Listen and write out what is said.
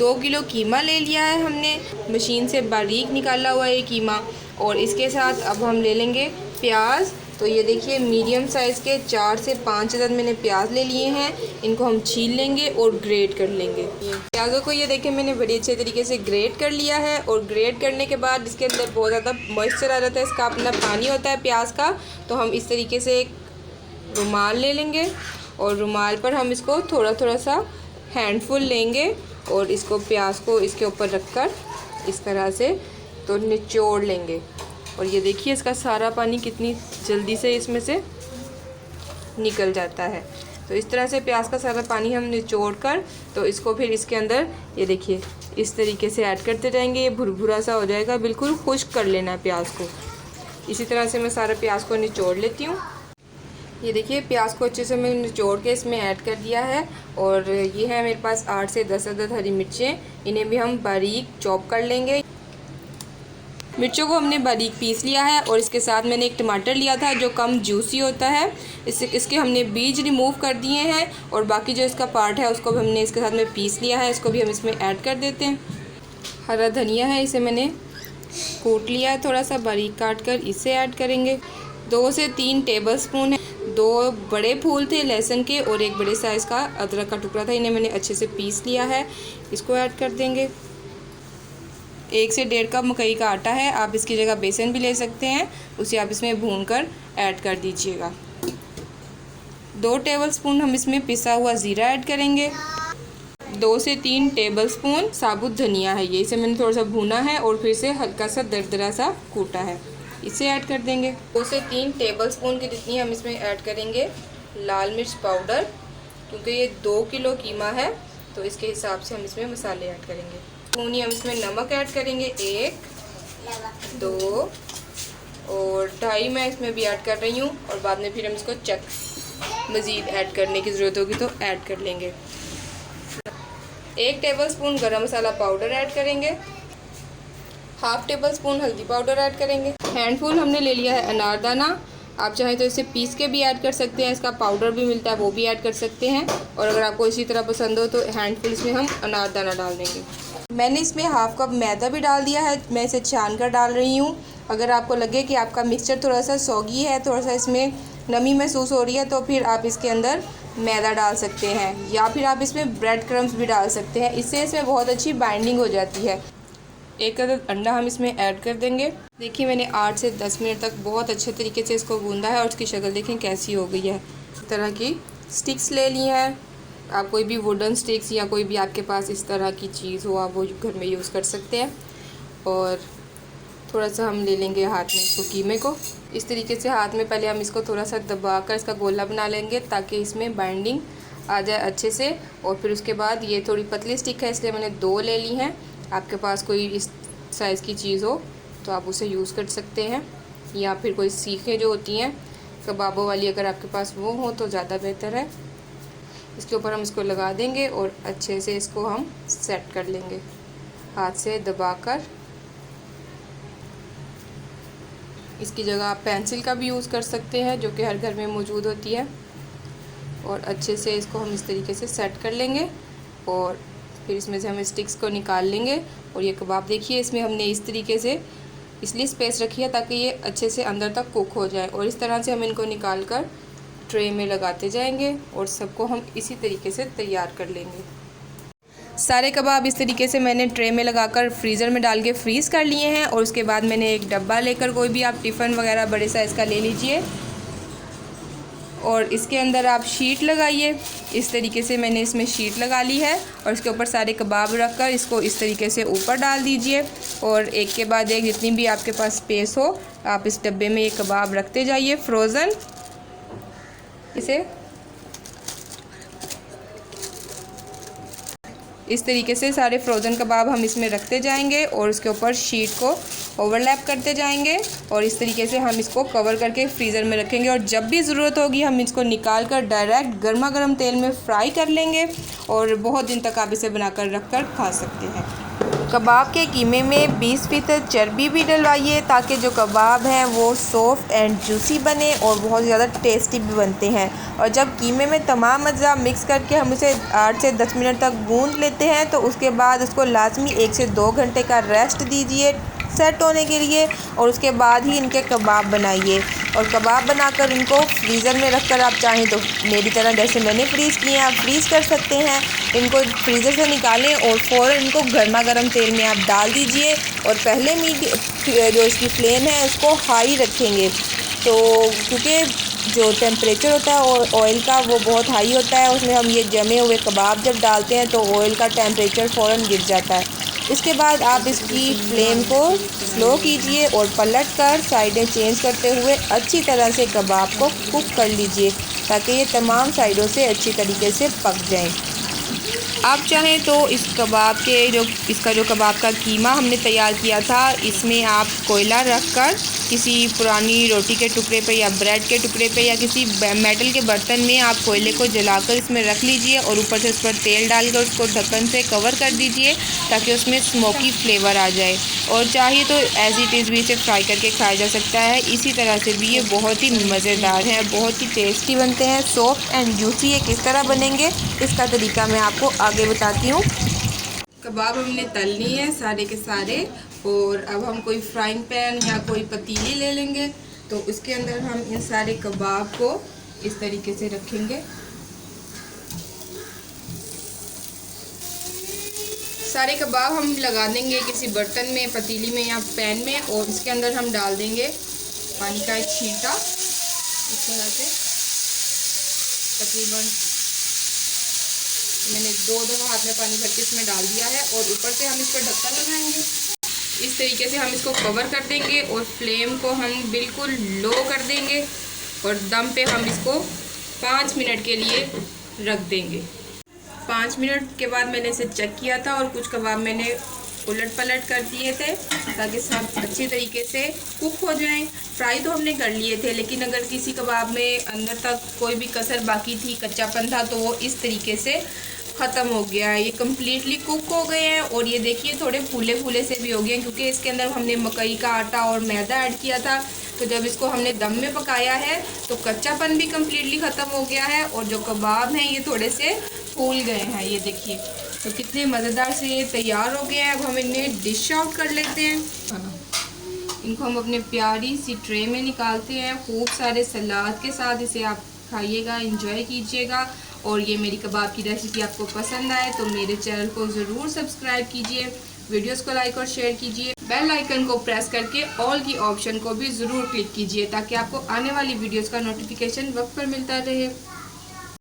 2 kilo कीमा ले लिया है हमने, मशीन से बारीक निकाला हुआ है कीमा। और इसके साथ अब हम ले लेंगे प्याज। तो ये देखिए मीडियम साइज़ के 4 से 5 अदद मैंने प्याज ले लिए हैं। इनको हम छील लेंगे और ग्रेट कर लेंगे। प्याज़ों को ये देखिए मैंने बड़ी अच्छे तरीके से ग्रेट कर लिया है। और ग्रेट करने के बाद इसके अंदर बहुत ज़्यादा मॉइस्चर आ जाता है, इसका अपना पानी होता है प्याज का। तो हम इस तरीके से एक रुमाल ले लेंगे और रुमाल पर हम इसको थोड़ा थोड़ा सा हैंडफुल लेंगे और इसको प्याज को इसके ऊपर रखकर इस तरह से तो निचोड़ लेंगे। और ये देखिए इसका सारा पानी कितनी जल्दी से इसमें से निकल जाता है। तो इस तरह से प्याज का सारा पानी हम निचोड़ कर तो इसको फिर इसके अंदर ये देखिए इस तरीके से ऐड करते जाएंगे। ये भुरभुरा सा हो जाएगा, बिल्कुल खुश्क कर लेना है प्याज को। इसी तरह से मैं सारा प्याज को निचोड़ लेती हूँ। ये देखिए प्याज को अच्छे से मैंने निचोड़ के इसमें ऐड कर दिया है। और ये है मेरे पास 8 से 10 अदद हरी मिर्चें, इन्हें भी हम बारीक चॉप कर लेंगे। मिर्चों को हमने बारीक पीस लिया है। और इसके साथ मैंने एक टमाटर लिया था जो कम जूसी होता है, इसके हमने बीज रिमूव कर दिए हैं। और बाकी जो इसका पार्ट है उसको भी हमने इसके साथ में पीस लिया है, इसको भी हम इसमें ऐड कर देते हैं। हरा धनिया है, इसे मैंने कूट लिया है थोड़ा सा बारीक काट कर, इसे ऐड करेंगे। 2 से 3 टेबल स्पून है। 2 बड़े फूल थे लहसुन के और 1 बड़े साइज़ का अदरक का टुकड़ा था, इन्हें मैंने अच्छे से पीस लिया है, इसको ऐड कर देंगे। 1 से 1.5 कप मकई का आटा है, आप इसकी जगह बेसन भी ले सकते हैं, उसे आप इसमें भूनकर ऐड कर दीजिएगा। 2 टेबल स्पून हम इसमें पिसा हुआ ज़ीरा ऐड करेंगे। 2 से 3 टेबल स्पून साबुत धनिया है, ये इसे मैंने थोड़ा सा भूना है और फिर से हल्का सा दरदरा सा कूटा है, इसे ऐड कर देंगे। 2 से 3 टेबल स्पून की जितनी हम इसमें ऐड करेंगे लाल मिर्च पाउडर, क्योंकि ये 2 किलो कीमा है तो इसके हिसाब से हम इसमें मसाले ऐड करेंगे। स्पून ही हम इसमें नमक ऐड करेंगे, 1, 2 और 2.5 मैं इसमें भी ऐड कर रही हूँ। और बाद में फिर हम इसको चेक मज़ीद ऐड करने की ज़रूरत होगी तो ऐड कर लेंगे। 1 टेबल स्पून गरम मसाला पाउडर ऐड करेंगे। 1/2 टेबल स्पून हल्दी पाउडर ऐड करेंगे। हैंडफुल हमने ले लिया है अनारदाना, आप चाहें तो इसे पीस के भी ऐड कर सकते हैं, इसका पाउडर भी मिलता है वो भी ऐड कर सकते हैं। और अगर आपको इसी तरह पसंद हो तो हैंडफुल इसमें हम अनारदाना डाल देंगे। मैंने इसमें 1/2 कप मैदा भी डाल दिया है, मैं इसे छान कर डाल रही हूँ। अगर आपको लगे कि आपका मिक्सचर थोड़ा सा सॉगी है, थोड़ा सा इसमें नमी महसूस हो रही है, तो फिर आप इसके अंदर मैदा डाल सकते हैं या फिर आप इसमें ब्रेड क्रम्स भी डाल सकते हैं, इससे इसमें बहुत अच्छी बाइंडिंग हो जाती है। 1 अदद अंडा हम इसमें ऐड कर देंगे। देखिए मैंने 8 से 10 मिनट तक बहुत अच्छे तरीके से इसको गूंदा है और इसकी शक्ल देखें कैसी हो गई है। इस तरह की स्टिक्स ले ली हैं, आप कोई भी वुडन स्टिक्स या कोई भी आपके पास इस तरह की चीज़ हो आप वो घर में यूज़ कर सकते हैं। और थोड़ा सा हम ले लेंगे हाथ में इसको कीमे को, इस तरीके से हाथ में पहले हम इसको थोड़ा सा दबाकर इसका गोला बना लेंगे ताकि इसमें बाइंडिंग आ जाए अच्छे से। और फिर उसके बाद ये थोड़ी पतली स्टिक है इसलिए मैंने 2 ले ली हैं, आपके पास कोई इस साइज़ की चीज़ हो तो आप उसे यूज़ कर सकते हैं, या फिर कोई सीखें जो होती हैं कबाबों वाली अगर आपके पास वो हो तो ज़्यादा बेहतर है। इसके ऊपर हम इसको लगा देंगे और अच्छे से इसको हम सेट कर लेंगे हाथ से दबाकर। इसकी जगह आप पेंसिल का भी यूज़ कर सकते हैं जो कि हर घर में मौजूद होती है। और अच्छे से इसको हम इस तरीके से सेट कर लेंगे और फिर इसमें से हम स्टिक्स को निकाल लेंगे। और ये कबाब देखिए इसमें हमने इस तरीके से इसलिए स्पेस रखी है ताकि ये अच्छे से अंदर तक कुक हो जाए। और इस तरह से हम इनको निकाल कर ट्रे में लगाते जाएंगे और सबको हम इसी तरीके से तैयार कर लेंगे। सारे कबाब इस तरीके से मैंने ट्रे में लगाकर फ्रीज़र में डाल के फ्रीज़ कर लिए हैं। और उसके बाद मैंने एक डब्बा लेकर, कोई भी आप टिफ़िन वगैरह बड़े साइज़ का ले लीजिए और इसके अंदर आप शीट लगाइए। इस तरीके से मैंने इसमें शीट लगा ली है और इसके ऊपर सारे कबाब रख कर इसको इस तरीके से ऊपर डाल दीजिए। और एक के बाद एक जितनी भी आपके पास स्पेस हो आप इस डब्बे में ये कबाब रखते जाइए फ्रोज़न। इसे इस तरीके से सारे फ्रोज़न कबाब हम इसमें रखते जाएंगे और उसके ऊपर शीट को ओवरलैप करते जाएंगे और इस तरीके से हम इसको कवर करके फ्रीज़र में रखेंगे। और जब भी ज़रूरत होगी हम इसको निकाल कर डायरेक्ट गर्मा गर्म तेल में फ्राई कर लेंगे और बहुत दिन तक आप इसे बनाकर रख कर खा सकते हैं। कबाब के कीमे में 20% चर्बी भी डलवाइए ताकि जो कबाब हैं वो सॉफ्ट एंड जूसी बने और बहुत ज़्यादा टेस्टी भी बनते हैं। और जब कीमे में तमाम अज़ा मिक्स करके हम उसे 8 से 10 मिनट तक भून लेते हैं तो उसके बाद उसको लाजमी 1 से 2 घंटे का रेस्ट दीजिए सेट होने के लिए, और उसके बाद ही इनके कबाब बनाइए। और कबाब बनाकर इनको फ्रीज़र में रखकर आप चाहें तो मेरी तरह जैसे मैंने फ्रीज़ किए हैं आप फ्रीज़ कर सकते हैं। इनको फ्रीज़र से निकालें और फ़ौरन इनको गर्मा गर्म तेल में आप डाल दीजिए, और पहले जो इसकी फ्लेम है उसको हाई रखेंगे, तो क्योंकि जो टेम्परेचर होता है और ऑयल का वो बहुत हाई होता है, उसमें हम ये जमे हुए कबाब जब डालते हैं तो ऑयल का टेम्परेचर फ़ौरन गिर जाता है। इसके बाद आप इसकी फ्लेम को स्लो कीजिए और पलट कर साइडें चेंज करते हुए अच्छी तरह से कबाब को कुक कर लीजिए ताकि ये तमाम साइडों से अच्छी तरीके से पक जाएं। आप चाहें तो इसका जो कबाब का कीमा हमने तैयार किया था इसमें आप कोयला रखकर किसी पुरानी रोटी के टुकड़े पे या ब्रेड के टुकड़े पे या किसी मेटल के बर्तन में आप कोयले को जलाकर इसमें रख लीजिए और ऊपर से उस पर तेल डालकर उसको ढक्कन से कवर कर दीजिए ताकि उसमें स्मोकी फ्लेवर आ जाए। और चाहे तो एज इट इज़ भी इसे फ्राई करके खाया जा सकता है। इसी तरह से भी ये बहुत ही मज़ेदार हैं, बहुत ही टेस्टी बनते हैं। सॉफ्ट एंड जूसी ये किस तरह बनेंगे इसका तरीका मैं आपको आगे बताती हूँ। कबाब हमने तल लिए हैं सारे के सारे, और अब हम कोई फ्राइंग पैन या कोई पतीली ले लेंगे तो उसके अंदर हम इन सारे कबाब को इस तरीके से रखेंगे। सारे कबाब हम लगा देंगे किसी बर्तन में, पतीली में या पैन में, और इसके अंदर हम डाल देंगे पानी का एक छींटा इस तरह से। तकरीबन मैंने 2 दफ़ा हाथ में पानी भर के इसमें डाल दिया है, और ऊपर से हम इस पर ढक्कन लगाएंगे। इस तरीके से हम इसको कवर कर देंगे और फ्लेम को हम बिल्कुल लो कर देंगे, और दम पे हम इसको 5 मिनट के लिए रख देंगे। 5 मिनट के बाद मैंने इसे चेक किया था और कुछ कबाब मैंने उलट पलट कर दिए थे ताकि सब अच्छी तरीके से कुक हो जाएं। फ्राई तो हमने कर लिए थे, लेकिन अगर किसी कबाब में अंदर तक कोई भी कसर बाकी थी, कच्चापन था, तो वो इस तरीके से ख़त्म हो गया है। ये कम्प्लीटली कुक हो गए हैं, और ये देखिए थोड़े फूले फूले से भी हो गए हैं क्योंकि इसके अंदर हमने मकई का आटा और मैदा ऐड किया था। तो जब इसको हमने दम में पकाया है तो कच्चापन भी कम्प्लीटली ख़त्म हो गया है, और जो कबाब हैं ये थोड़े से फूल गए हैं। ये देखिए तो कितने मज़ेदार से ये तैयार हो गए हैं। अब हम इन्हें डिश आउट कर लेते हैं। इनको हम अपने प्यारी सी ट्रे में निकालते हैं। खूब सारे सलाद के साथ इसे आप खाइएगा, इंजॉय कीजिएगा। और ये मेरी कबाब की रेसिपी आपको पसंद आए तो मेरे चैनल को ज़रूर सब्सक्राइब कीजिए, वीडियोस को लाइक और शेयर कीजिए, बेल आइकन को प्रेस करके ऑल की ऑप्शन को भी ज़रूर क्लिक कीजिए ताकि आपको आने वाली वीडियोस का नोटिफिकेशन वक्त पर मिलता रहे।